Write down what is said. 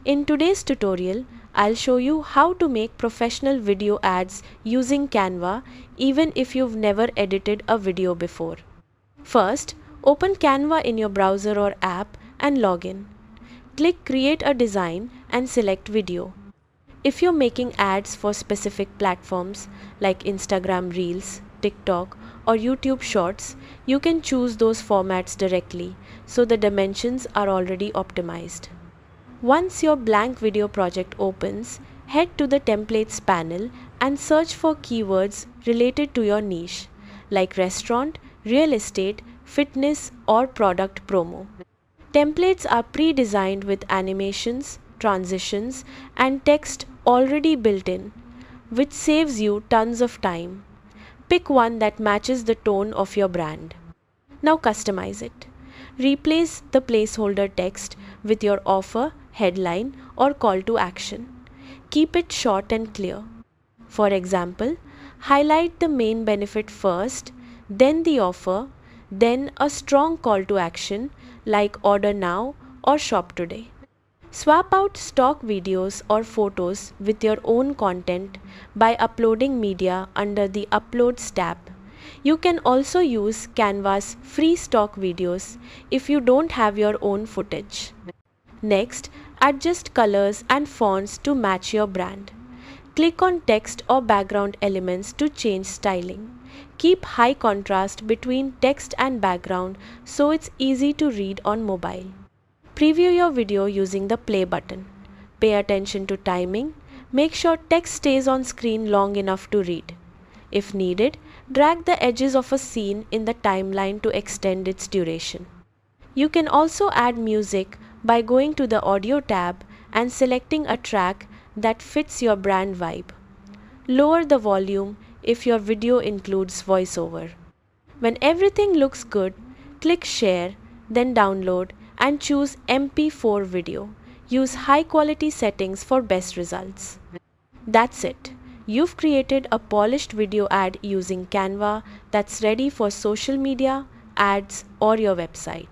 In today's tutorial, I'll show you how to make professional video ads using Canva even if you've never edited a video before. First, open Canva in your browser or app and log in. Click Create a Design and select Video. If you're making ads for specific platforms like Instagram Reels, TikTok, or YouTube Shorts, you can choose those formats directly, so the dimensions are already optimized. Once your blank video project opens, head to the Templates panel and search for keywords related to your niche, like restaurant, real estate, fitness, or product promo. Templates are pre-designed with animations, transitions, and text already built in, which saves you tons of time. Pick one that matches the tone of your brand. Now customize it. Replace the placeholder text with your offer, headline, or call to action. Keep it short and clear. For example, highlight the main benefit first, then the offer, then a strong call to action like order now or shop today. Swap out stock videos or photos with your own content by uploading media under the Uploads tab. You can also use Canva's free stock videos if you don't have your own footage. Next, adjust colors and fonts to match your brand. Click on text or background elements to change styling. Keep high contrast between text and background so it's easy to read on mobile. Preview your video using the play button. Pay attention to timing. Make sure text stays on screen long enough to read. If needed, drag the edges of a scene in the timeline to extend its duration. You can also add music by going to the Audio tab and selecting a track that fits your brand vibe. Lower the volume if your video includes voiceover. When everything looks good, click Share, then Download and choose MP4 video. Use high quality settings for best results. That's it. You've created a polished video ad using Canva that's ready for social media, ads, or your website.